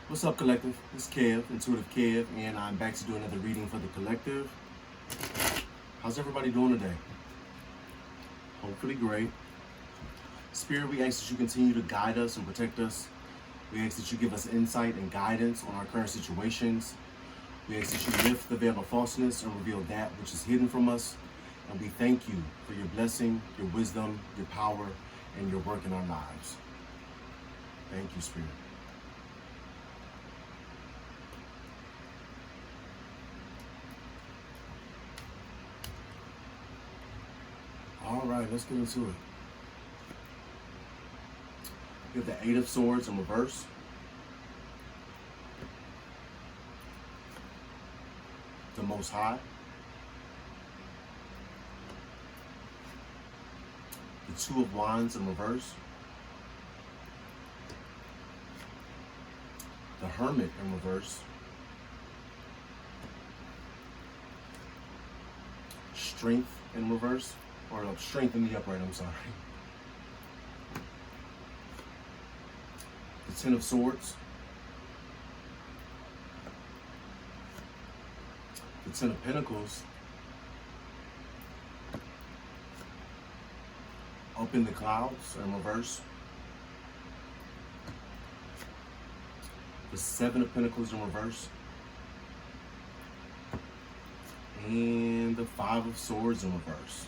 What's up, Collective? It's Kev, Intuitive Kev, and I'm back to do another reading for the Collective. How's everybody doing today? Hopefully great. Spirit, we ask that you continue to guide us and protect us. We ask that you give us insight and guidance on our current situations. We ask that you lift the veil of falseness and reveal that which is hidden from us. And we thank you for your blessing, your wisdom, your power, and your work in our lives. Thank you, Spirit. All right, let's get into it. We have the Eight of Swords in reverse. The Most High. The Two of Wands in reverse. The Hermit in reverse. Strength in reverse. Or no, Strength in the upright, I'm sorry. The Ten of Swords. The Ten of Pentacles. Up in the Clouds in reverse. The Seven of Pentacles in reverse. And the Five of Swords in reverse.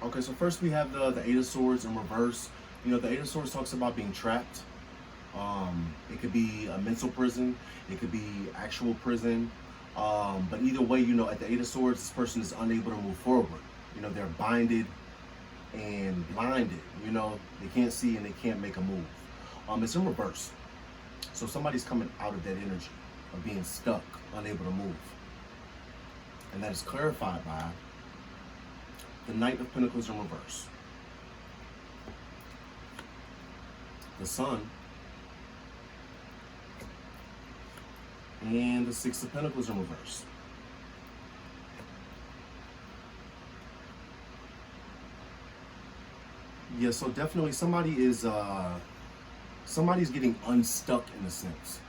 Okay, so first we have the Eight of Swords in reverse. You know, the Eight of Swords talks about being trapped. It could be a mental prison. It could be actual prison. But either way, you know, at the Eight of Swords, this person is unable to move forward. You know, they're binded and blinded. You know, they can't see and they can't make a move. It's in reverse. So somebody's coming out of that energy of being stuck, unable to move. And that is clarified by the Knight of Pentacles in reverse. The Sun. And the Six of Pentacles in reverse. Yeah, so definitely somebody's getting unstuck in a sense.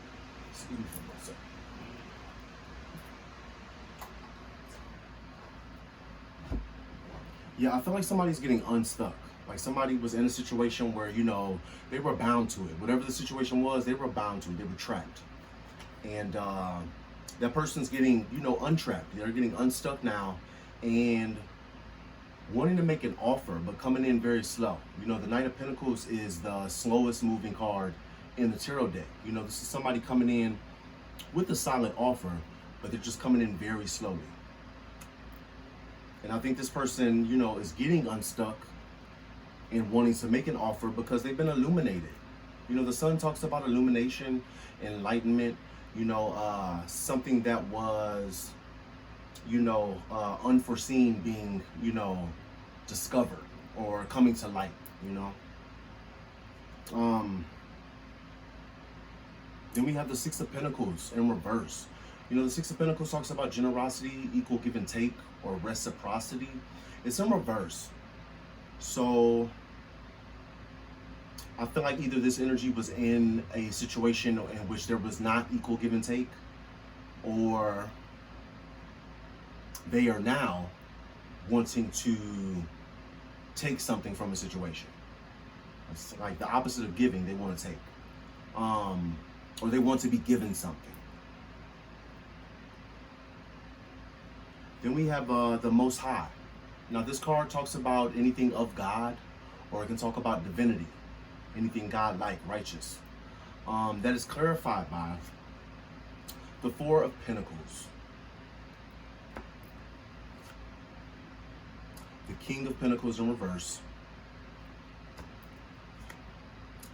Excuse me for one second. Yeah, I feel like somebody's getting unstuck. Like somebody was in a situation where, you know, they were bound to it. Whatever the situation was, they were bound to it. They were trapped. And that person's getting, you know, untrapped. They're getting unstuck now and wanting to make an offer, but coming in very slow. You know, the Knight of Pentacles is the slowest moving card in the tarot deck. You know, this is somebody coming in with a solid offer, but they're just coming in very slowly. And I think this person, you know, is getting unstuck and wanting to make an offer because they've been illuminated. You know, the Sun talks about illumination, enlightenment, you know, something that was, you know, unforeseen being, you know, discovered or coming to light, you know. Then we have the Six of Pentacles in reverse. You know, the Six of Pentacles talks about generosity, equal give and take, or reciprocity. It's in reverse. So I feel like either this energy was in a situation in which there was not equal give and take, or they are now wanting to take something from a situation. It's like the opposite of giving, they want to take. Or they want to be given something. Then we have the Most High. Now this card talks about anything of God, or it can talk about divinity, anything God-like, righteous. That is clarified by the Four of Pentacles, the King of Pentacles in reverse,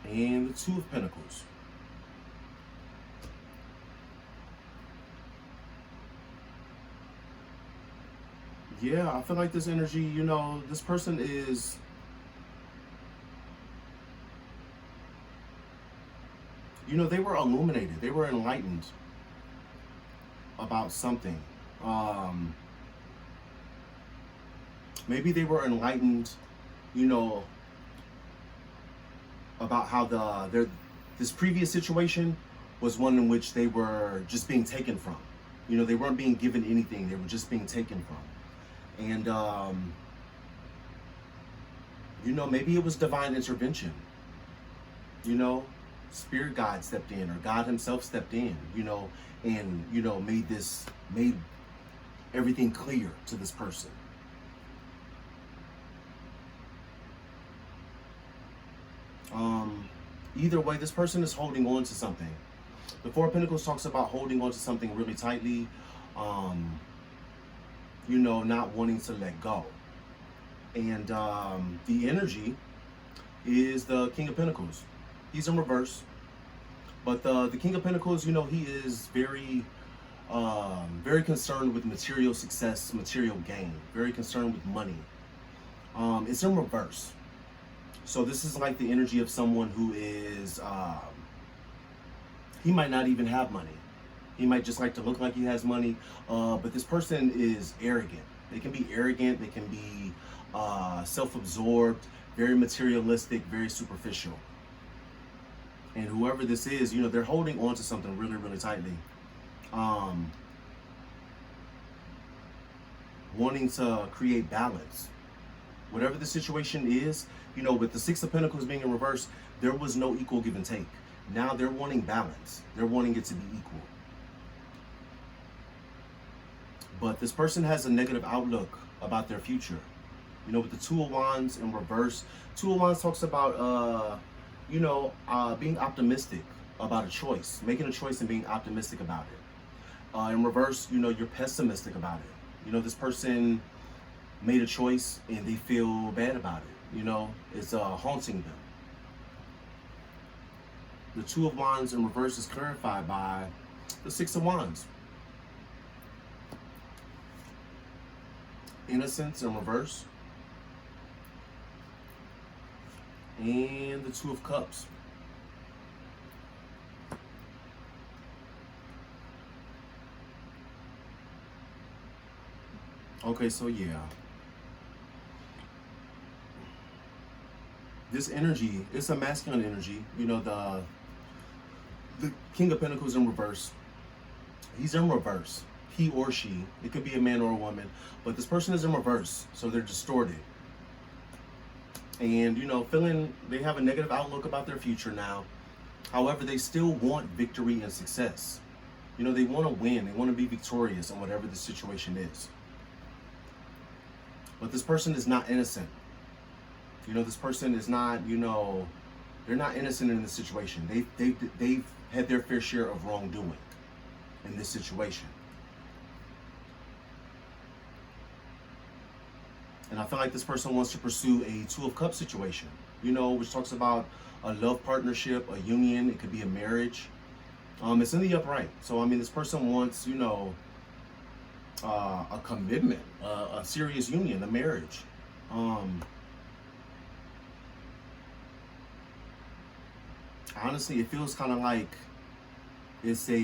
and the Two of Pentacles. Yeah, I feel like this energy, you know, this person is, you know, they were illuminated, they were enlightened. about something. Maybe they were enlightened, you know, about how this previous situation was one in which they were just being taken from. You know, they weren't being given anything, they were just being taken from. And you know, maybe it was divine intervention. You know, spirit guide stepped in, or God himself stepped in, you know, and, you know, made everything clear to this person. Either way, this person is holding on to something. The Four of Pentacles talks about holding on to something really tightly, you know, not wanting to let go. And the energy is the King of Pentacles. He's in reverse. But the King of Pentacles, you know, he is very concerned with material success, material gain. Very concerned with money. It's in reverse. So this is like the energy of someone who is, he might not even have money. He might just like to look like he has money. But this person is arrogant. They can be arrogant. They can be self-absorbed, very materialistic, very superficial. And whoever this is, you know, they're holding on to something really, really tightly. Wanting to create balance. Whatever the situation is, you know, with the Six of Pentacles being in reverse, there was no equal give and take. Now they're wanting balance. They're wanting it to be equal. But this person has a negative outlook about their future. You know, with the Two of Wands in reverse, Two of Wands talks about, you know, being optimistic about a choice, making a choice and being optimistic about it. In reverse, you know, you're pessimistic about it. You know, this person made a choice and they feel bad about it. You know, it's haunting them. The Two of Wands in reverse is clarified by the Six of Wands. Innocence in reverse. And the Two of Cups. Okay, so yeah. This energy, it's a masculine energy. You know, the King of Pentacles in reverse. He's in reverse. He or she. It could be a man or a woman. But this person is in reverse. So they're distorted. And, you know, they have a negative outlook about their future now. However, they still want victory and success. You know, they want to win. They want to be victorious in whatever the situation is. But this person is not innocent. You know, this person is not, you know, they're not innocent in this situation. They've had their fair share of wrongdoing in this situation. And I feel like this person wants to pursue a Two of Cups situation, you know, which talks about a love partnership, a union. It could be a marriage. It's in the upright. So, I mean, this person wants, you know, a commitment, a serious union, a marriage. Honestly, it feels kind of like it's this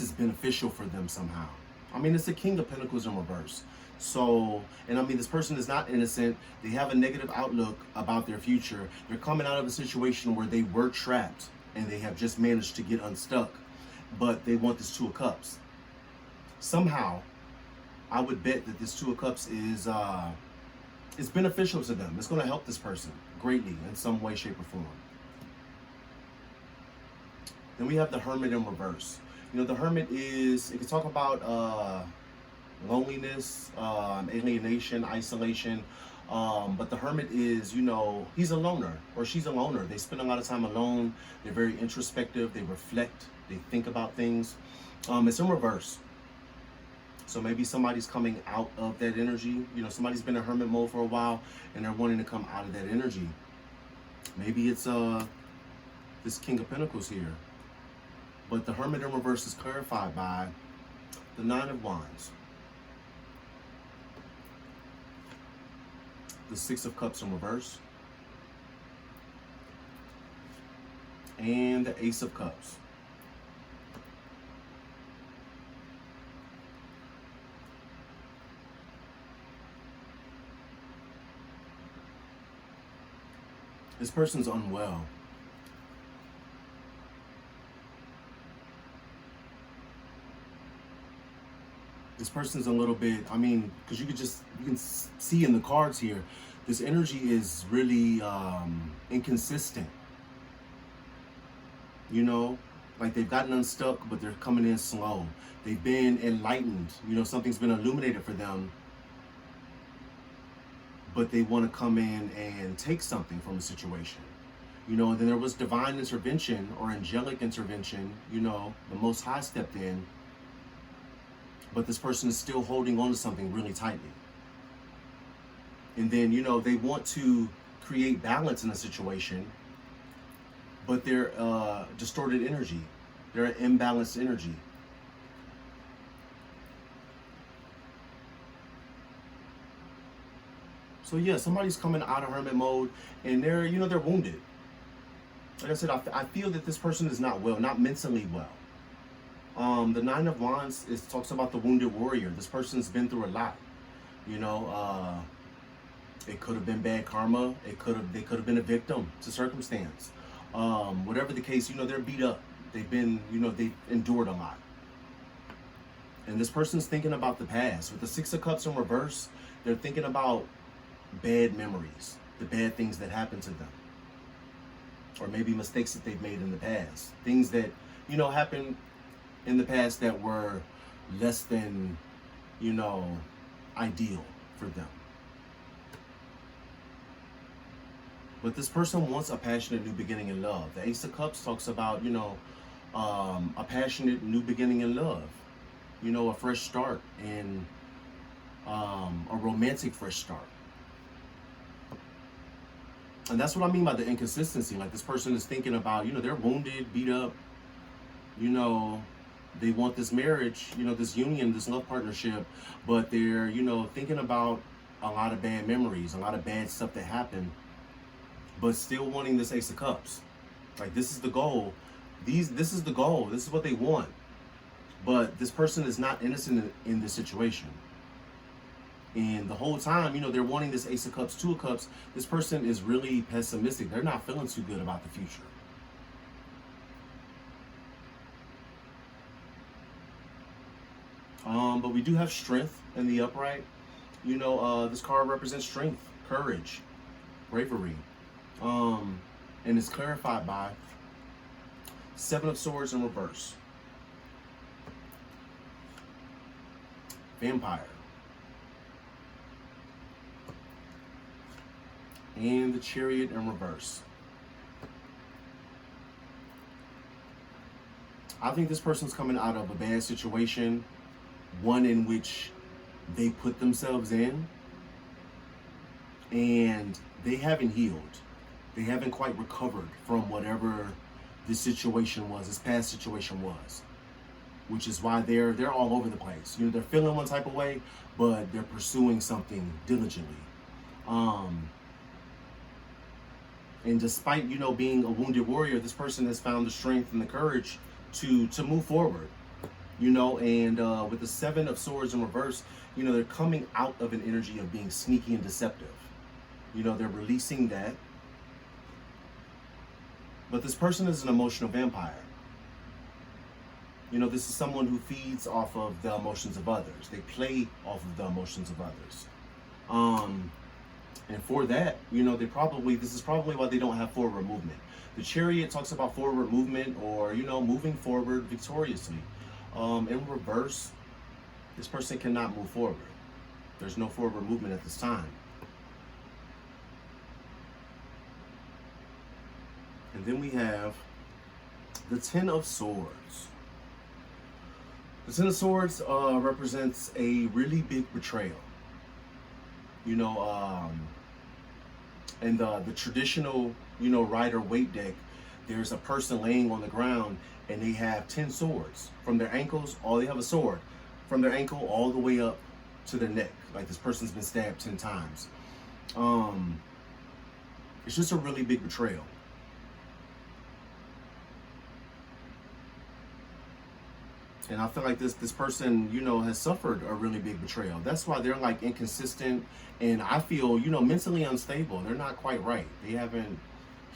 is beneficial for them somehow. I mean, it's the King of Pentacles in reverse. So, and I mean, this person is not innocent. They have a negative outlook about their future. They're coming out of a situation where they were trapped and they have just managed to get unstuck. But they want this Two of Cups. Somehow, I would bet that this Two of Cups is beneficial to them. It's going to help this person greatly in some way, shape, or form. Then we have the Hermit in reverse. You know, the Hermit is, it can talk about loneliness, alienation, isolation. But the Hermit is, you know, he's a loner or she's a loner. They spend a lot of time alone. They're very introspective. They reflect. They think about things. It's in reverse. So maybe somebody's coming out of that energy. You know, somebody's been in hermit mode for a while and they're wanting to come out of that energy. Maybe it's this King of Pentacles here. But the Hermit in reverse is clarified by the Nine of Wands. The Six of Cups in reverse. And the Ace of Cups. This person's unwell. This person's a little bit, I mean, because you can see in the cards here, this energy is really inconsistent. You know, like they've gotten unstuck, but they're coming in slow. They've been enlightened. You know, something's been illuminated for them, but they want to come in and take something from a situation. You know, and then there was divine intervention or angelic intervention. You know, the Most High stepped in, but this person is still holding on to something really tightly. And then, you know, they want to create balance in a situation, but they're distorted energy. They're an imbalanced energy. So yeah, somebody's coming out of hermit mode, and they're, you know, they're wounded. Like I said, I feel that this person is not well, not mentally well. The Nine of Wands talks about the wounded warrior. This person's been through a lot. You know, it could have been bad karma. They could have been a victim to circumstance. Whatever the case, you know, they're beat up. They've been, you know, they've endured a lot. And this person's thinking about the past. With the Six of Cups in reverse, they're thinking about bad memories, the bad things that happened to them, or maybe mistakes that they've made in the past, things that, you know, happened in the past that were less than, you know, ideal for them. But this person wants a passionate new beginning in love. The Ace of Cups talks about, you know, a passionate new beginning in love, you know, a fresh start, and a romantic fresh start. And that's what I mean by the inconsistency. Like, this person is thinking about, you know, they're wounded, beat up, you know, they want this marriage, you know, this union, this love partnership, but they're, you know, thinking about a lot of bad memories, a lot of bad stuff that happened, but still wanting this Ace of Cups. Like, this is the goal. This is the goal. This is what they want. But this person is not innocent in this situation. And the whole time, you know, they're wanting this Ace of Cups, Two of Cups. This person is really pessimistic. They're not feeling too good about the future. But we do have strength in the upright. You know, this card represents strength, courage, bravery. And it's clarified by Seven of Swords in reverse. Vampire. And the Chariot in reverse. I think this person's coming out of a bad situation, one in which they put themselves in, and they haven't healed. They haven't quite recovered from whatever this situation was, this past situation was, which is why they're all over the place. You know, they're feeling one type of way, but they're pursuing something diligently. And despite, you know, being a wounded warrior, this person has found the strength and the courage to move forward. You know, and with the Seven of Swords in reverse, you know, they're coming out of an energy of being sneaky and deceptive. You know, they're releasing that. But this person is an emotional vampire. You know, this is someone who feeds off of the emotions of others. They play off of the emotions of others. And for that, you know, this is probably why they don't have forward movement. The Chariot talks about forward movement, or, you know, moving forward victoriously. In reverse, this person cannot move forward. There's no forward movement at this time. And then we have the Ten of Swords. The Ten of Swords represents a really big betrayal. You know, in the traditional, you know, Rider-Waite deck, there's a person laying on the ground and they have 10 swords. From their ankles, they have a sword. From their ankle all the way up to their neck. Like, this person's been stabbed 10 times. It's just a really big betrayal. And I feel like this person, you know, has suffered a really big betrayal. That's why they're, like, inconsistent, and I feel, you know, mentally unstable. They're not quite right. They haven't,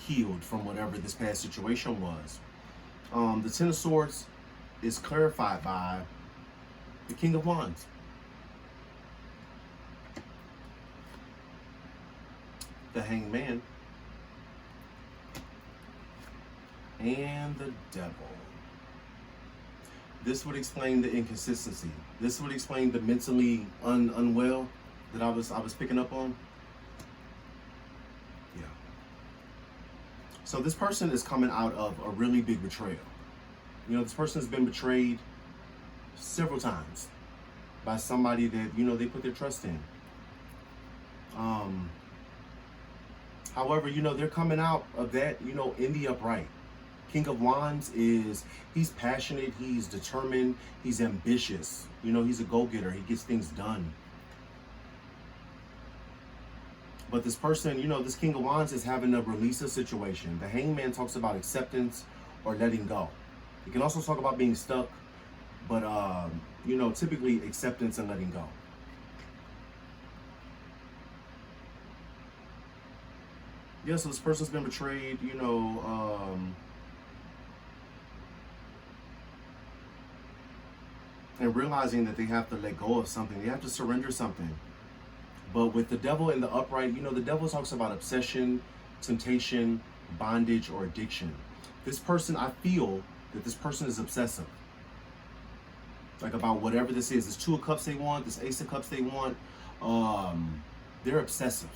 healed from whatever this past situation was. The Ten of Swords is clarified by the King of Wands. The Hangman. And the Devil. This would explain the inconsistency. This would explain the mentally unwell that I was picking up on. Yeah. So this person is coming out of a really big betrayal. You know, this person has been betrayed several times by somebody that, you know, they put their trust in. However, you know, they're coming out of that, you know, in the upright. King of Wands he's passionate, he's determined, he's ambitious. You know, he's a go-getter, he gets things done. But this person, you know, this King of Wands is having to release a situation. The Hangman talks about acceptance or letting go. It can also talk about being stuck, but, you know, typically acceptance and letting go. Yeah, so this person's been betrayed, you know, and realizing that they have to let go of something. They have to surrender something. But with the Devil in the upright, you know, the Devil talks about obsession, temptation, bondage, or addiction. This person, I feel that this person is obsessive. Like about whatever this is. This Two of Cups they want, this Ace of Cups they want. They're obsessive.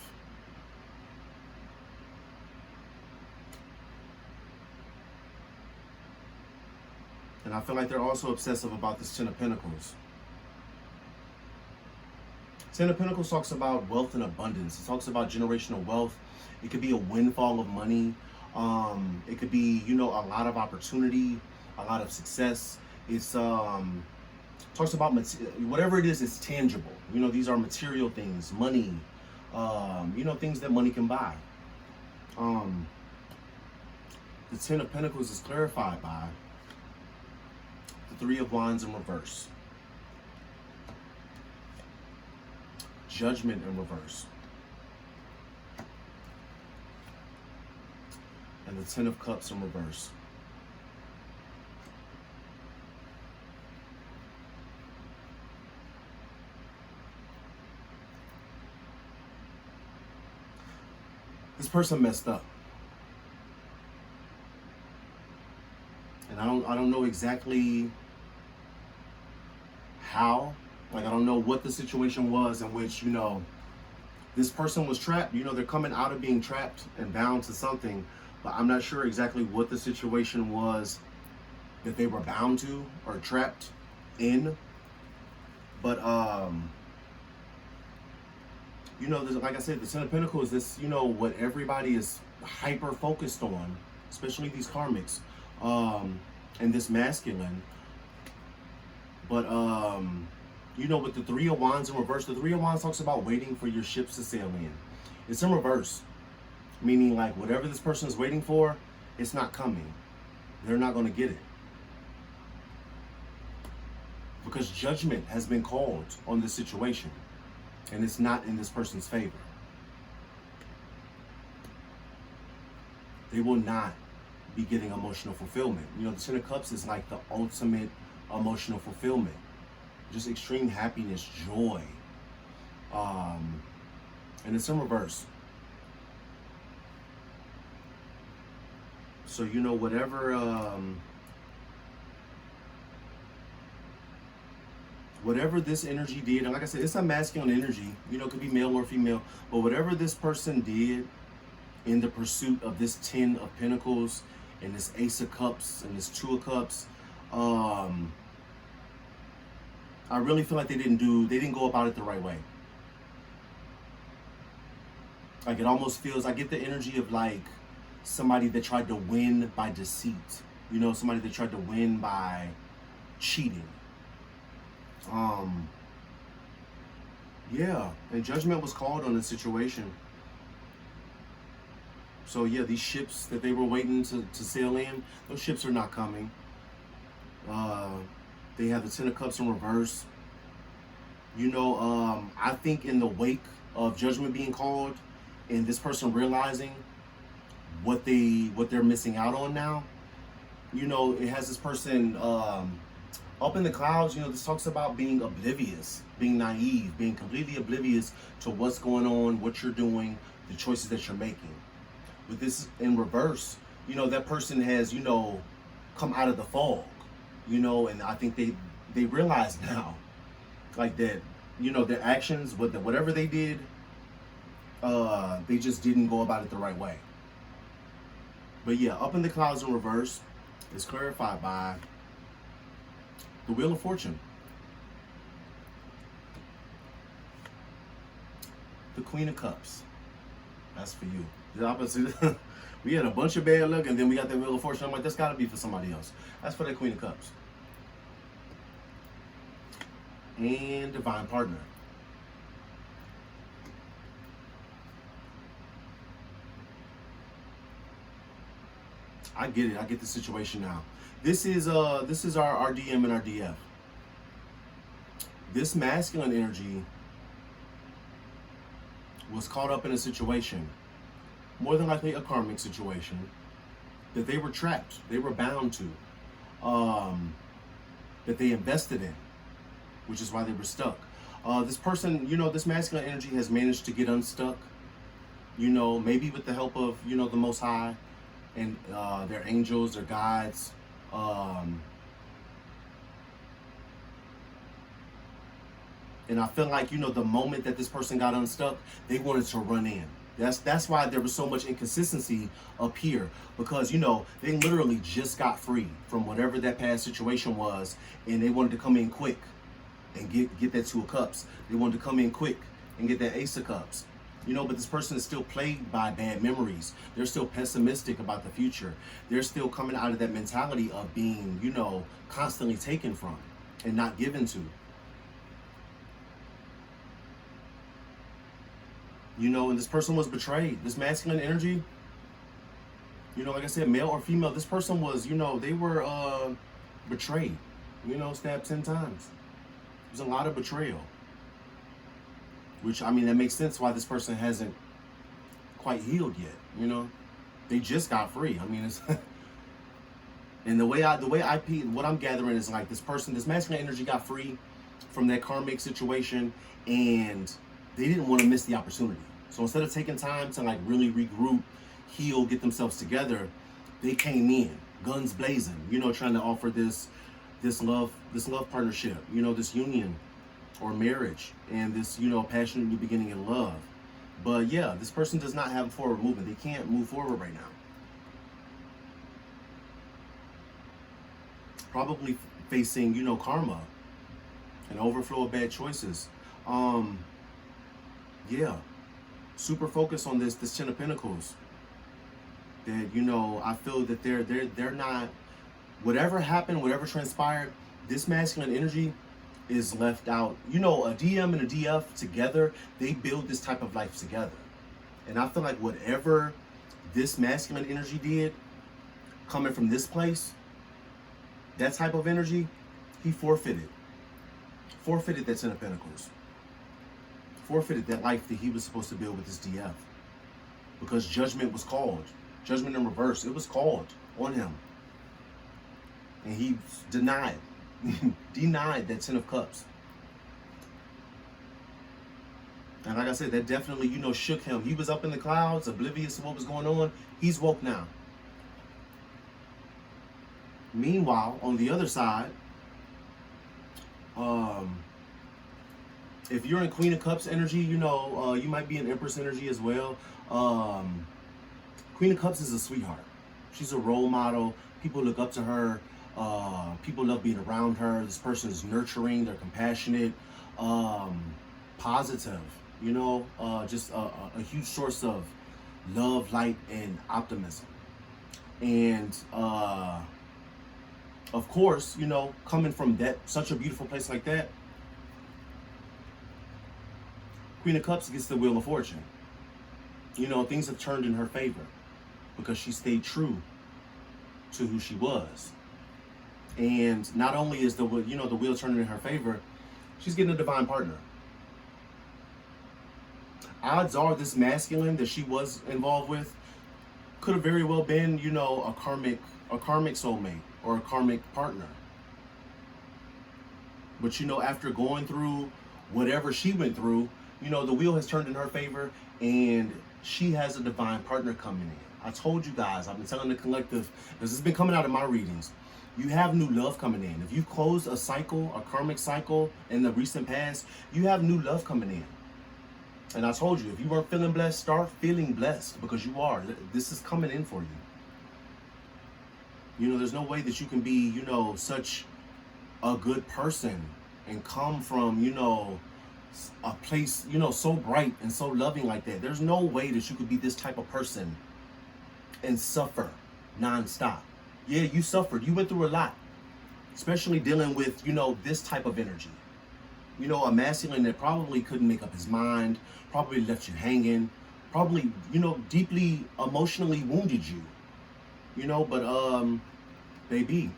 And I feel like they're also obsessive about this Ten of Pentacles. Ten of Pentacles talks about wealth and abundance. It talks about generational wealth. It could be a windfall of money. It could be, you know, a lot of opportunity, a lot of success. It's talks about whatever it is, it's tangible. You know, these are material things, money, you know, things that money can buy. The Ten of Pentacles is clarified by the Three of Wands in reverse. Judgment in reverse. And the Ten of Cups in reverse. This person messed up. And I don't know exactly how. Like, I don't know what the situation was in which, you know, this person was trapped. You know, they're coming out of being trapped and bound to something, but I'm not sure exactly what the situation was that they were bound to or trapped in. But, you know, like I said, the Ten of Pentacles, this, you know, what everybody is hyper focused on, especially these karmics, and this masculine. But, you know, with the Three of Wands in reverse, the Three of Wands talks about waiting for your ships to sail in. It's in reverse, meaning like whatever this person is waiting for, it's not coming. They're not going to get it. Because judgment has been called on this situation, and it's not in this person's favor. They will not be getting emotional fulfillment. You know, the Ten of Cups is like the ultimate emotional fulfillment. Just extreme happiness, joy. And it's in reverse. So, you know, whatever this energy did, and like I said, it's a masculine energy, you know, it could be male or female, but whatever this person did in the pursuit of this Ten of Pentacles and this Ace of Cups and this Two of Cups, I really feel like they didn't go about it the right way. Like, it almost feels, I get the energy of like somebody that tried to win by deceit. You know, somebody that tried to win by cheating. Yeah, and judgment was called on this situation. So yeah, these ships that they were waiting to sail in, those ships are not coming. They have the Ten of Cups in reverse. You know, I think in the wake of judgment being called and this person realizing what they're missing out on now. You know, it has this person up in the clouds. You know, this talks about being oblivious, being naive, being completely oblivious to what's going on, what you're doing, the choices that you're making. With this in reverse, you know, that person has, you know, come out of the fog, you know, and I think they realize now, like, that, you know, their actions, whatever they did, they just didn't go about it the right way. But yeah, up in the clouds in reverse is clarified by the Wheel of Fortune. The Queen of Cups. That's for you. The opposite. We had a bunch of bad luck, and then we got the Wheel of Fortune. I'm like, that's got to be for somebody else. That's for the Queen of Cups. And Divine Partner. I get it. I get the situation now. This is our DM and our DF. This masculine energy was caught up in a situation, more than likely a karmic situation, that they were trapped, they were bound to, that they invested in, which is why they were stuck. This person, you know, this masculine energy has managed to get unstuck, you know, maybe with the help of, you know, the Most High and their angels, their guides. And I feel like, you know, the moment that this person got unstuck, they wanted to run in. That's why there was so much inconsistency up here, because, you know, they literally just got free from whatever that past situation was, and they wanted to come in quick and get that Two of Cups. They wanted to come in quick and get that Ace of Cups. You know, but this person is still plagued by bad memories. They're still pessimistic about the future. They're still coming out of that mentality of being, you know, constantly taken from and not given to. You know, and this person was betrayed. This masculine energy, you know, like I said, male or female, this person was, you know, they were betrayed. You know, stabbed 10 times. There's a lot of betrayal. Which, I mean, that makes sense why this person hasn't quite healed yet, you know? They just got free. I mean, it's... And what I'm gathering is like this person, this masculine energy got free from that karmic situation, and they didn't want to miss the opportunity. So instead of taking time to like really regroup, heal, get themselves together, they came in, guns blazing, you know, trying to offer this love partnership, you know, this union or marriage, and this, you know, passionate new beginning in love. But yeah, this person does not have forward movement. They can't move forward right now. Probably facing, you know, karma, an overflow of bad choices. Yeah, super focused on this Ten of Pentacles. That, you know, I feel that they're not, whatever happened, whatever transpired, this masculine energy is left out. You know, a DM and a DF together, they build this type of life together. And I feel like whatever this masculine energy did, coming from this place, that type of energy, he forfeited that Ten of Pentacles. Forfeited that life that he was supposed to build with this DF. Because judgment was called. Judgment in reverse, it was called on him. And he denied that Ten of Cups. And like I said, that definitely, you know, shook him. He was up in the clouds, oblivious to what was going on. He's woke now. Meanwhile, on the other side, if you're in Queen of Cups energy, you know, you might be in Empress energy as well. Queen of Cups is a sweetheart. She's a role model. People look up to her. People love being around her. This person is nurturing. They're compassionate, positive. You know, just a huge source of love, light, and optimism. And of course, you know, coming from that such a beautiful place like that, Queen of Cups gets the Wheel of Fortune. You know, things have turned in her favor because she stayed true to who she was. And not only is the wheel turning in her favor, she's getting a divine partner. Odds are this masculine that she was involved with could have very well been, you know, a karmic soulmate or a karmic partner. But, you know, after going through whatever she went through, you know, the wheel has turned in her favor and she has a divine partner coming in. I told you guys, I've been telling the collective, this has been coming out in my readings. You have new love coming in. If you've closed a cycle, a karmic cycle in the recent past, you have new love coming in. And I told you, if you weren't feeling blessed, start feeling blessed, because you are. This is coming in for you. You know, there's no way that you can be, you know, such a good person and come from, you know, a place, you know, so bright and so loving like that. There's no way that you could be this type of person and suffer nonstop. Yeah, you suffered. You went through a lot, especially dealing with, you know, this type of energy. You know, a masculine that probably couldn't make up his mind, probably left you hanging, probably, you know, deeply emotionally wounded you. You know, but baby,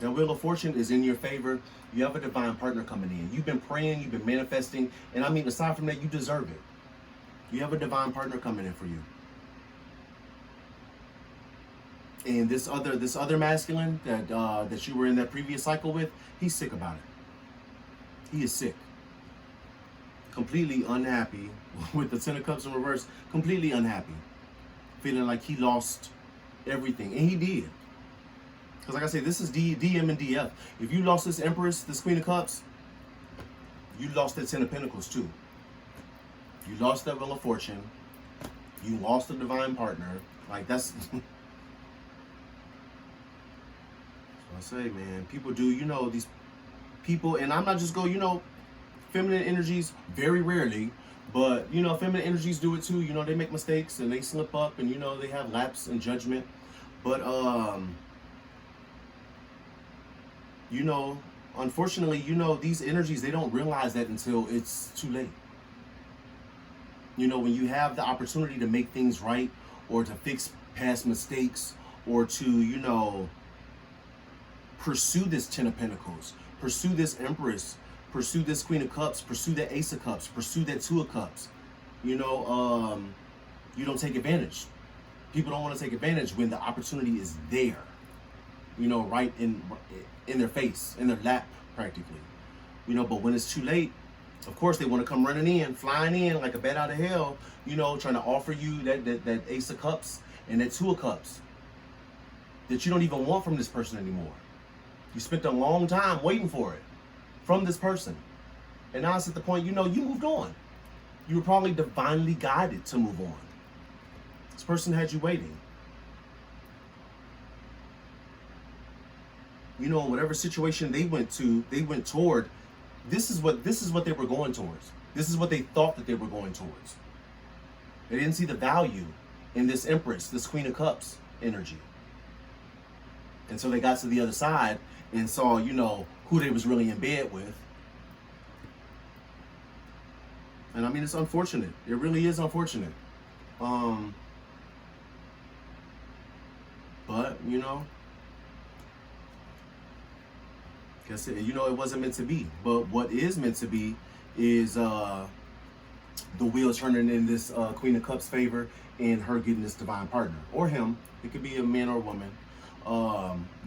the Wheel of Fortune is in your favor. You have a divine partner coming in. You've been praying, you've been manifesting, and I mean, aside from that, you deserve it. You have a divine partner coming in for you. And this other masculine that you were in that previous cycle with, he's sick about it. He is sick. Completely unhappy with the Ten of Cups in reverse. Completely unhappy. Feeling like he lost everything. And he did. Because like I say, this is DM and DF. If you lost this Empress, this Queen of Cups, you lost that Ten of Pentacles too. You lost that Wheel of Fortune. You lost a divine partner. Like, that's... I say, man, people do, you know, these people, and I'm not just go, you know, feminine energies very rarely, but, you know, feminine energies do it too. You know, they make mistakes and they slip up and, you know, they have lapse in judgment. But, you know, unfortunately, you know, these energies, they don't realize that until it's too late. You know, when you have the opportunity to make things right or to fix past mistakes or to, you know, pursue this Ten of Pentacles, pursue this Empress, pursue this Queen of Cups, pursue that Ace of Cups, pursue that Two of Cups. You know, you don't take advantage. People don't want to take advantage when the opportunity is there. You know, right in their face, in their lap, practically. You know, but when it's too late, of course they want to come running in, flying in like a bat out of hell. You know, trying to offer you that Ace of Cups and that Two of Cups that you don't even want from this person anymore. You spent a long time waiting for it from this person. And now it's at the point, you know, you moved on. You were probably divinely guided to move on. This person had you waiting. You know, whatever situation they went toward, this is what they were going towards. This is what they thought that they were going towards. They didn't see the value in this Empress, this Queen of Cups energy. And so they got to the other side and saw, you know, who they was really in bed with. And I mean, it's unfortunate. It really is unfortunate. But, you know, guess it, you know, it wasn't meant to be. But what is meant to be is the wheel turning in this Queen of Cups favor and her getting this divine partner. Or him. It could be a man or a woman.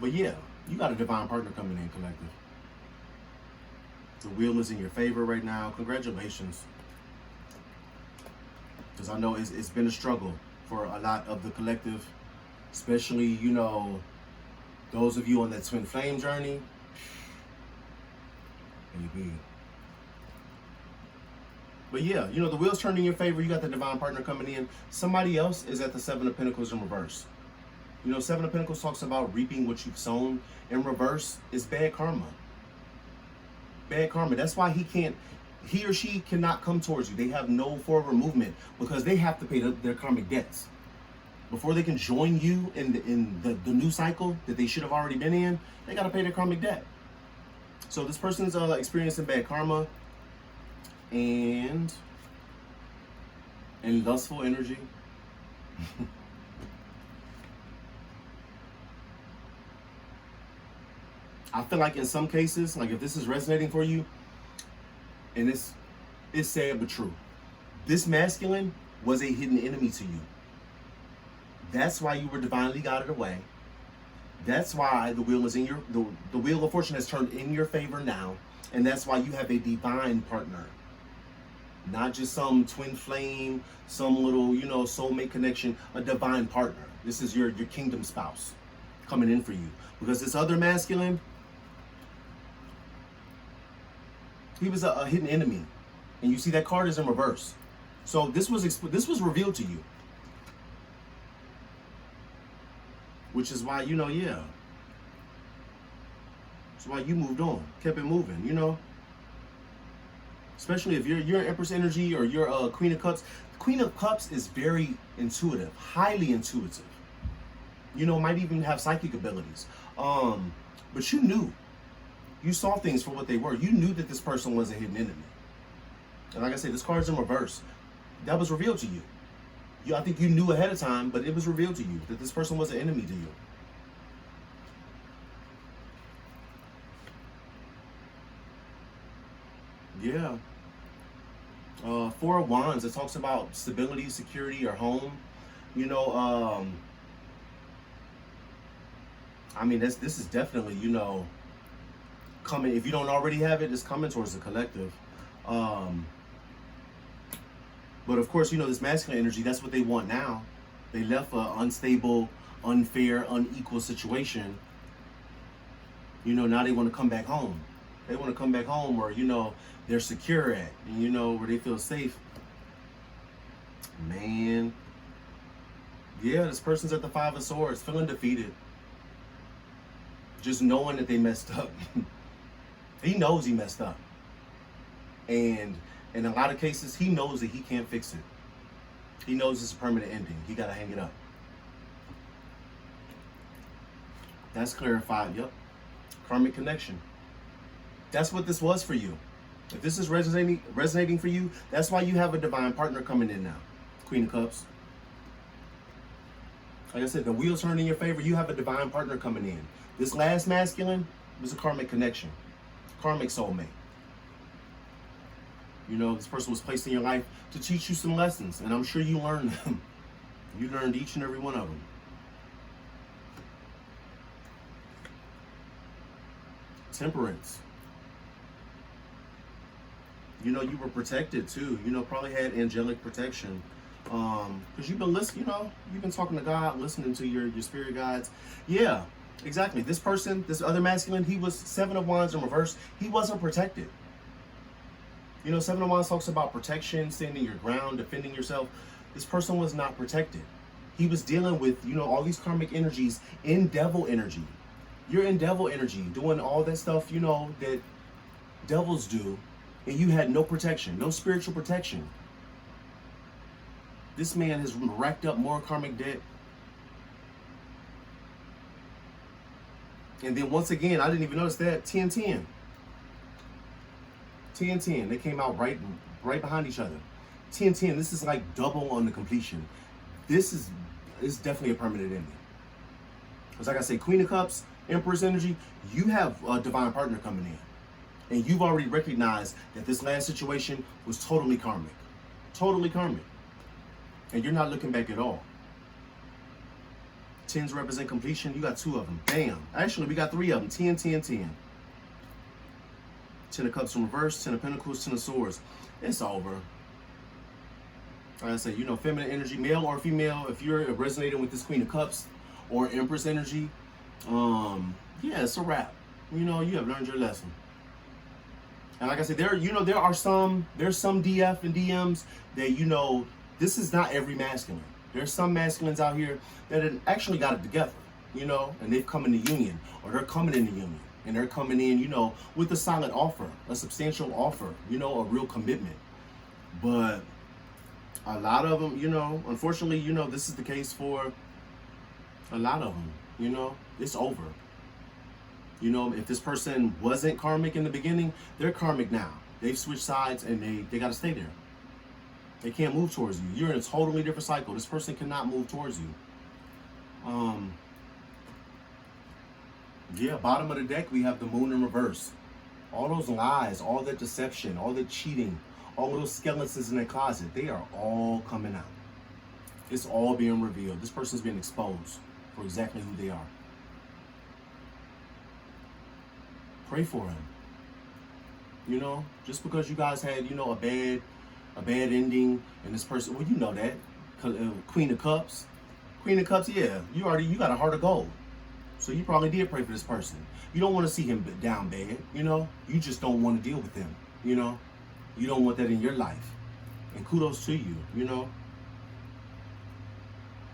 But yeah, you got a divine partner coming in, collective. The wheel is in your favor right now. Congratulations. Because I know it's been a struggle for a lot of the collective, especially, you know, those of you on that twin flame journey. Maybe. But yeah, you know, the wheel's turning in your favor. You got the divine partner coming in. Somebody else is at the Seven of Pentacles in reverse. You know, Seven of Pentacles talks about reaping what you've sown. In reverse, is bad karma. Bad karma. That's why he or she cannot come towards you. They have no forward movement because they have to pay their karmic debts. Before they can join you in the new cycle that they should have already been in, they got to pay their karmic debt. So this person's experiencing bad karma and lustful energy. I feel like in some cases, like if this is resonating for you, and it's sad but true, this masculine was a hidden enemy to you. That's why you were divinely guided away. That's why the wheel is in your the wheel of fortune has turned in your favor now, and that's why you have a divine partner, not just some twin flame, some little soulmate connection. A divine partner. This is your kingdom spouse coming in for you, because this other masculine, he was a hidden enemy, and you see that card is in reverse. So this was revealed to you. Which is why, yeah. That's why you moved on, kept it moving, Especially if you're Empress energy or you're a Queen of Cups. Queen of Cups is very intuitive, highly intuitive. Might even have psychic abilities. But you knew. You saw things for what they were. You knew that this person was a hidden enemy. And like I said, this card's in reverse. That was revealed to you. I think you knew ahead of time, but it was revealed to you that this person was an enemy to you. Yeah. Four of Wands, it talks about stability, security, or home. I mean, this is definitely, coming. If you don't already have it, it's coming towards the collective. But of course, this masculine energy, that's what they want now. They left an unstable, unfair, unequal situation. Now they want to come back home. They want to come back home where, they're secure at, and, where they feel safe. Man. Yeah, this person's at the Five of Swords, feeling defeated. Just knowing that they messed up. He knows he messed up. And in a lot of cases, he knows that he can't fix it. He knows it's a permanent ending. He got to hang it up. That's clarified. Yep. Karmic connection. That's what this was for you. If this is resonating for you, that's why you have a divine partner coming in now. Queen of Cups. Like I said, the wheels turn in your favor. You have a divine partner coming in. This last masculine was a karmic connection. Karmic soulmate. This person was placed in your life to teach you some lessons, and I'm sure you learned them. You learned each and every one of them. Temperance. You were protected too. Probably had angelic protection. Because you've been listening, you've been talking to God, listening to your spirit guides. Yeah, exactly. This person, this other masculine, he was Seven of Wands in reverse. He wasn't protected. Seven of Wands talks about protection, standing your ground, defending yourself. This person was not protected. He was dealing with, all these karmic energies in devil energy. You're in devil energy, doing all that stuff, that devils do, and you had no protection, no spiritual protection. This man has racked up more karmic debt. And then once again, I didn't even notice that, 10-10. 10-10, they came out right behind each other. 10-10, this is like double on the completion. This is definitely a permanent ending. Because like I say, Queen of Cups, Empress energy, you have a divine partner coming in. And you've already recognized that this last situation was totally karmic. Totally karmic. And you're not looking back at all. 10s represent completion. You got 2 of them. Bam. Actually, we got 3 of them. 10, 10, 10. 10 of Cups in reverse, 10 of Pentacles, 10 of Swords. It's over. Like I said, feminine energy, male or female, if you're resonating with this Queen of Cups or Empress energy, yeah, it's a wrap. You have learned your lesson. And like I said, there's some DF and DMs that, this is not every masculine. There's some masculines out here that have actually got it together, and they've come into union, or they're coming into union. And they're coming in, with a solid offer, a substantial offer, a real commitment. But a lot of them, unfortunately, this is the case for a lot of them, it's over. If this person wasn't karmic in the beginning, they're karmic now. They've switched sides and they got to stay there. They can't move towards you. You're in a totally different cycle. This person cannot move towards you. Yeah, bottom of the deck, we have the Moon in reverse. All those lies, all that deception, all that cheating, all those skeletons in the closet, they are all coming out. It's all being revealed. This person's being exposed for exactly who they are. Pray for him. You know, just because you guys had, you know, a bad ending, and this person, well, you know that. Queen of Cups. Queen of Cups, yeah. You got a heart of gold. So you probably did pray for this person. You don't want to see him down bad, you know? You just don't want to deal with him, you know? You don't want that in your life. And kudos to you, you know?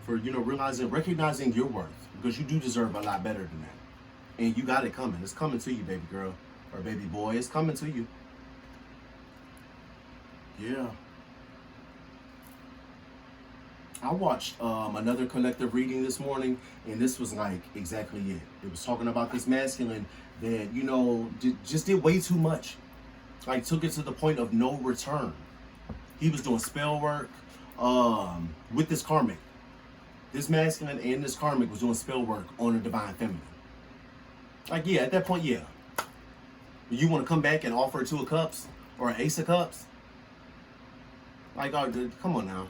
For, you know, recognizing your worth. Because you do deserve a lot better than that. And you got it coming. It's coming to you, baby girl. Or baby boy. It's coming to you. Yeah. I watched another collective reading this morning, and this was like exactly it. It was talking about this masculine that, you know, just did way too much. Like, took it to the point of no return. He was doing spell work with this karmic. This masculine and this karmic was doing spell work on a divine feminine. Like, yeah, at that point, yeah. You want to come back and offer 2 of Cups or an Ace of Cups? Like, oh, dude, come on now.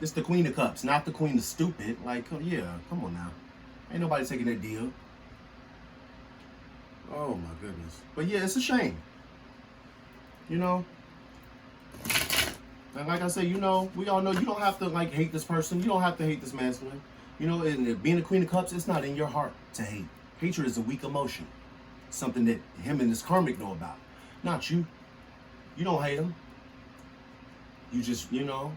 It's the Queen of Cups, not the Queen of Stupid. Like, yeah, come on now. Ain't nobody taking that deal. Oh, my goodness. But, yeah, it's a shame. You know? And like I said, you know, we all know you don't have to, like, hate this person. You don't have to hate this masculine. You know, and being a Queen of Cups, it's not in your heart to hate. Hatred is a weak emotion. Something that him and his karmic know about. Not you. You don't hate him. You just, you know...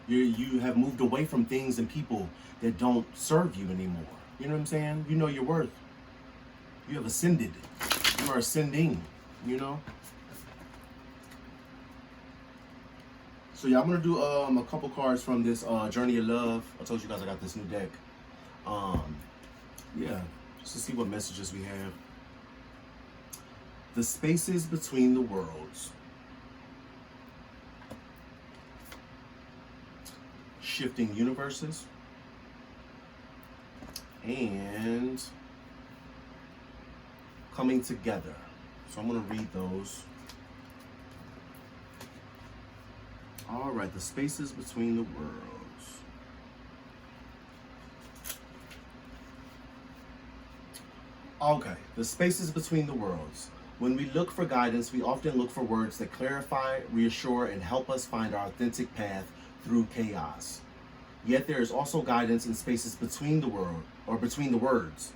You have moved away from things and people that don't serve you anymore. You know what I'm saying? You know your worth. You have ascended. You are ascending, you know? So yeah, I'm going to do a couple cards from this Journey of Love. I told you guys I got this new deck. Yeah, just to see what messages we have. The spaces between the worlds. Shifting universes, and coming together. So I'm going to read those. All right, the spaces between the worlds. Okay, the spaces between the worlds. When we look for guidance, we often look for words that clarify, reassure, and help us find our authentic path through chaos. Yet there is also guidance in spaces between the world, or between the words,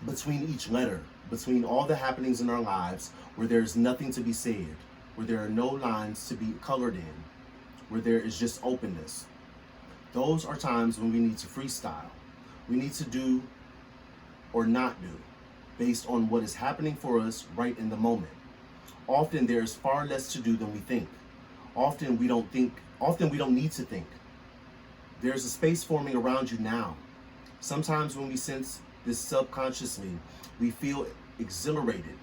between each letter, between all the happenings in our lives, where there is nothing to be said, where there are no lines to be colored in, where there is just openness. Those are times when we need to freestyle. We need to do or not do, based on what is happening for us right in the moment. Often there is far less to do than we think. Often we don't need to think. There's a space forming around you now. Sometimes when we sense this subconsciously, we feel exhilarated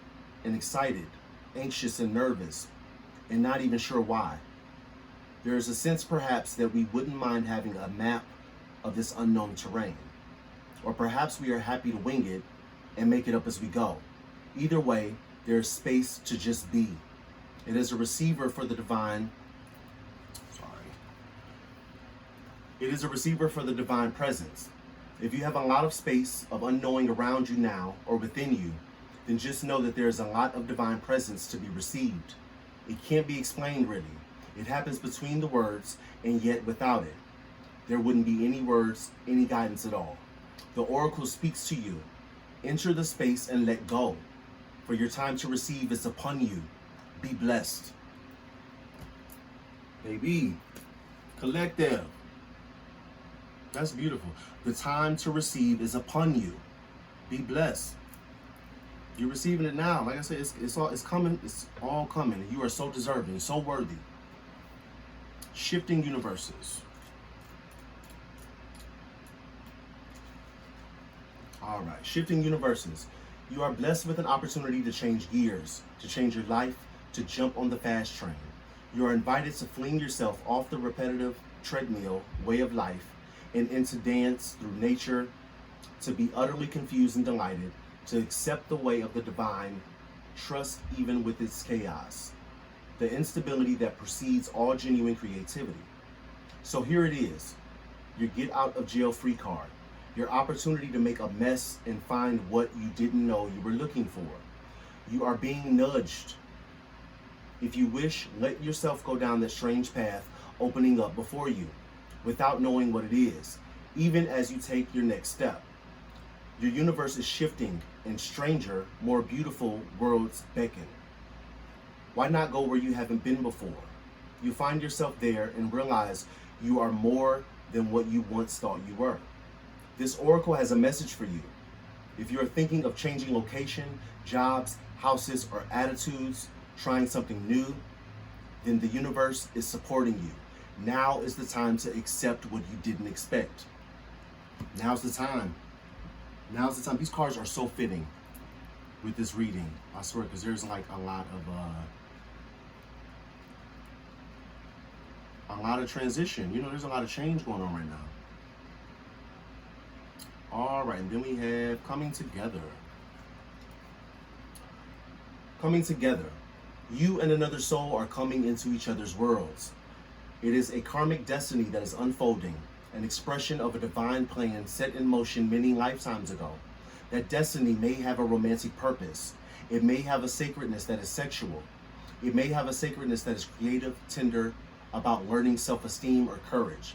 and excited, anxious and nervous, and not even sure why. There is a sense perhaps that we wouldn't mind having a map of this unknown terrain. Or perhaps we are happy to wing it and make it up as we go. Either way, there's space to just be. It is a receiver for the divine. It is a receiver for the divine presence. If you have a lot of space of unknowing around you now or within you, then just know that there is a lot of divine presence to be received. It can't be explained really. It happens between the words, and yet without it, there wouldn't be any words, any guidance at all. The oracle speaks to you. Enter the space and let go. For your time to receive is upon you. Be blessed. Baby, collective. That's beautiful. The time to receive is upon you. Be blessed. You're receiving it now. Like I said, it's coming. It's all coming. You are so deserving, so worthy. Shifting universes. All right, shifting universes. You are blessed with an opportunity to change gears, to change your life, to jump on the fast train. You are invited to fling yourself off the repetitive treadmill way of life and into dance through nature, to be utterly confused and delighted, to accept the way of the divine, trust even with its chaos. the instability that precedes all genuine creativity. So here it is, your get out of jail free card, your opportunity to make a mess and find what you didn't know you were looking for. You are being nudged. If you wish, let yourself go down that strange path opening up before you without knowing what it is, even as you take your next step. Your universe is shifting and stranger, more beautiful worlds beckon. Why not go where you haven't been before? You find yourself there and realize you are more than what you once thought you were. This oracle has a message for you. If you're thinking of changing location, jobs, houses, or attitudes, trying something new, then the universe is supporting you. Now is the time to accept what you didn't expect. Now's the time. Now's the time. These cards are so fitting with this reading. I swear, because there's like a lot of transition. You know, there's a lot of change going on right now. All right, and then we have coming together. Coming together. You and another soul are coming into each other's worlds. It is a karmic destiny that is unfolding, an expression of a divine plan set in motion many lifetimes ago. That destiny may have a romantic purpose. It may have a sacredness that is sexual. It may have a sacredness that is creative, tender, about learning self-esteem or courage.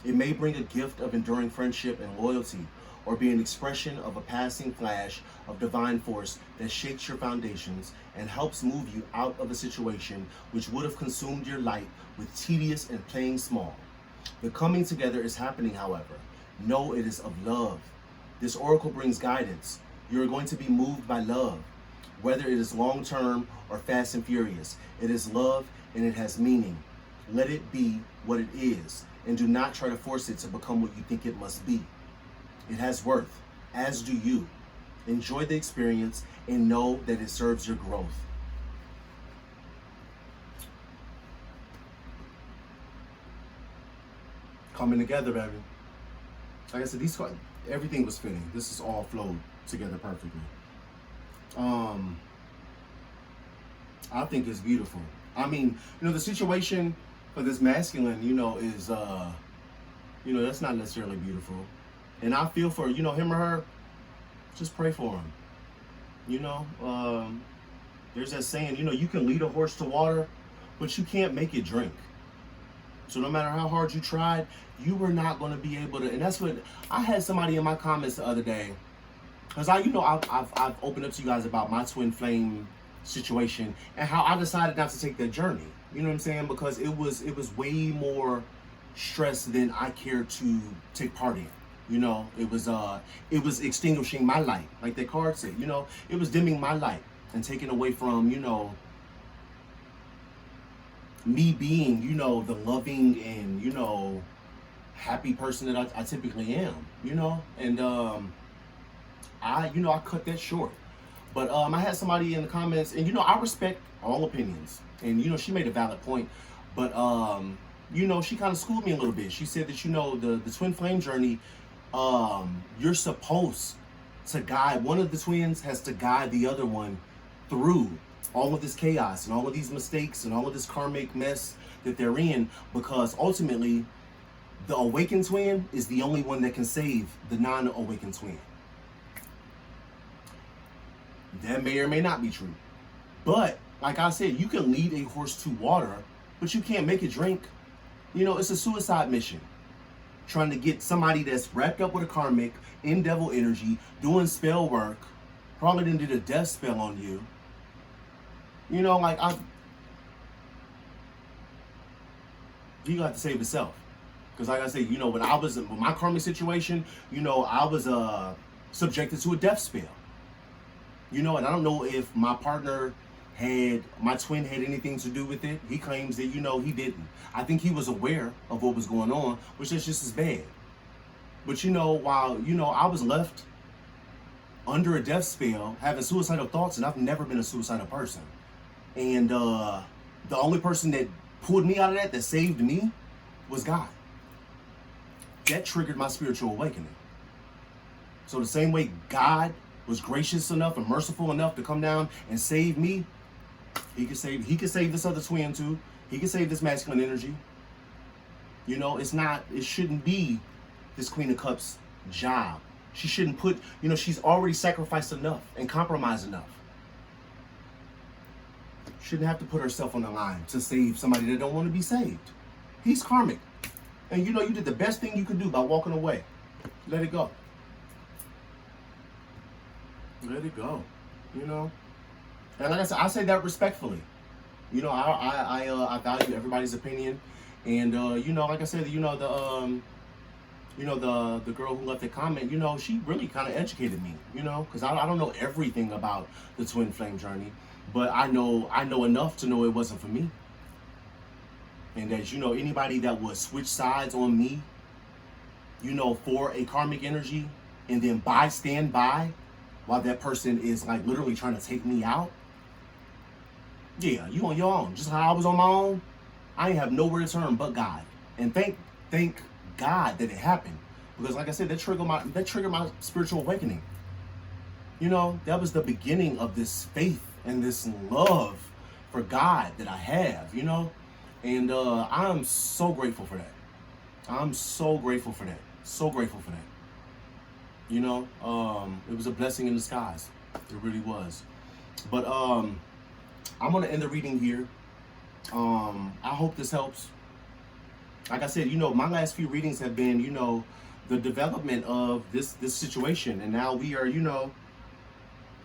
It may bring a gift of enduring friendship and loyalty, or be an expression of a passing flash of divine force that shakes your foundations and helps move you out of a situation which would have consumed your light with tedious and playing small. The coming together is happening, however. Know it is of love. This oracle brings guidance. You are going to be moved by love. Whether it is long-term or fast and furious, it is love and it has meaning. Let it be what it is, and do not try to force it to become what you think it must be. It has worth, as do you. Enjoy the experience and know that it serves your growth. Coming together, baby. Like I said, these cards, everything was fitting. This is all flowed together perfectly. I think it's beautiful. I mean, you know, the situation for this masculine, you know, is, you know, that's not necessarily beautiful. And I feel for, you know, him or her, just pray for him. You know, there's that saying, you know, you can lead a horse to water, but you can't make it drink. So no matter how hard you tried, you were not going to be able to. And that's what I had somebody in my comments the other day, because I've opened up to you guys about my twin flame situation and how I decided not to take that journey. You know what I'm saying? Because it was way more stress than I cared to take part in. You know, it was extinguishing my light, like that card said. You know, it was dimming my light and taking away from, you know, me being, you know, the loving and, you know, happy person that I typically am, you know. And I cut that short. But I had somebody in the comments, and, you know, I respect all opinions. And, you know, she made a valid point. But, you know, she kind of schooled me a little bit. She said that, you know, the twin flame journey, you're supposed to guide, one of the twins has to guide the other one through all of this chaos and all of these mistakes and all of this karmic mess that they're in, because ultimately the awakened twin is the only one that can save the non-awakened twin. That may or may not be true. But like I said, you can lead a horse to water, but you can't make it drink. You know, it's a suicide mission. Trying to get somebody that's wrapped up with a karmic, in devil energy, doing spell work, probably done did a death spell on you. You know, like, you got to save yourself. Because like I said, you know, when I was in my karmic situation, you know, I was subjected to a death spell. You know, and I don't know if my twin had anything to do with it. He claims that, you know, he didn't. I think he was aware of what was going on, which is just as bad. But, you know, while, you know, I was left under a death spell, having suicidal thoughts, and I've never been a suicidal person. And the only person that pulled me out of that saved me, was God. That triggered my spiritual awakening. So the same way God was gracious enough and merciful enough to come down and save me, He could save this other twin too. He could save this masculine energy. You know, it shouldn't be this Queen of Cups job. She shouldn't put, you know, she's already sacrificed enough and compromised enough. Shouldn't have to put herself on the line to save somebody that don't want to be saved. He's karmic. And you know, you did the best thing you could do by walking away. Let it go. Let it go. You know? And like I said, I say that respectfully. You know, I value everybody's opinion. And you know, like I said, you know, the girl who left the comment, you know, she really kind of educated me, you know, because I don't know everything about the twin flame journey, but I know enough to know it wasn't for me. And that, you know, anybody that would switch sides on me, you know, for a karmic energy, and then stand by while that person is like literally trying to take me out. Yeah, you on your own. Just how I was on my own, I ain't have nowhere to turn but God. And thank God that it happened. Because like I said, that triggered my spiritual awakening. You know, that was the beginning of this faith and this love for God that I have, you know. And I'm so grateful for that. I'm so grateful for that. So grateful for that. You know, it was a blessing in disguise. It really was. But I'm going to end the reading here. I hope this helps. Like I said, you know, my last few readings have been, you know, the development of this situation. And now we are, you know,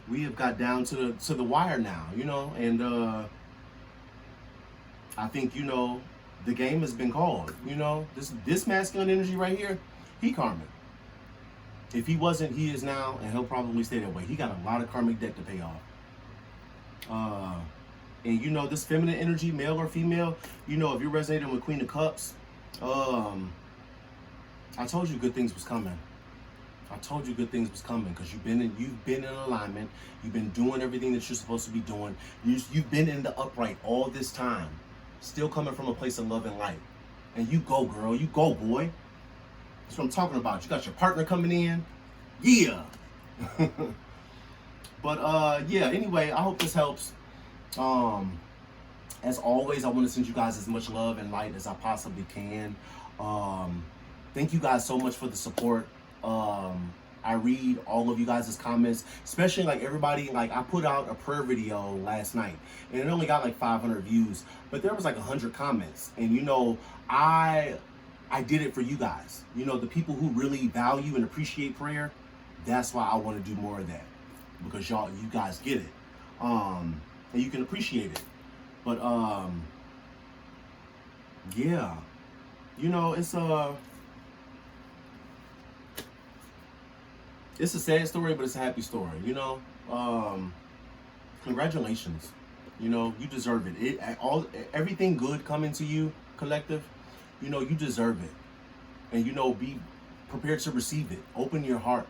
we have got down to the wire now, you know. And I think, you know, the game has been called. You know, this masculine energy right here, he karmic. If he wasn't, he is now, and he'll probably stay that way. He got a lot of karmic debt to pay off. And you know, this feminine energy, male or female, you know, if you're resonating with Queen of Cups, I told you good things was coming. I told you good things was coming because you've been in alignment. You've been doing everything that you're supposed to be doing. You've been in the upright all this time, still coming from a place of love and light. And you go, girl. You go, boy. That's what I'm talking about. You got your partner coming in. Yeah. But yeah, anyway, I hope this helps. As always, I want to send you guys as much love and light as I possibly can. Thank you guys so much for the support. I read all of you guys' comments, especially like everybody. Like, I put out a prayer video last night and it only got like 500 views, but there was like 100 comments. And you know, I did it for you guys. You know, the people who really value and appreciate prayer. That's why I want to do more of that, because you guys get it. And you can appreciate it. But yeah, you know, it's a sad story, but it's a happy story. You know, congratulations. You know, you deserve it. Everything good coming to you, collective. You know, you deserve it. And you know, be prepared to receive it. Open your heart.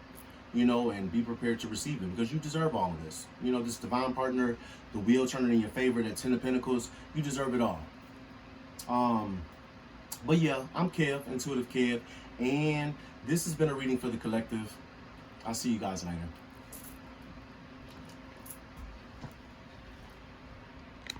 You know, and be prepared to receive it, because you deserve all of this. You know, this divine partner, the wheel turning in your favor, that 10 of Pentacles, you deserve it all. But yeah, I'm Kev, Intuitive Kev, and this has been a reading for the collective. I'll see you guys later.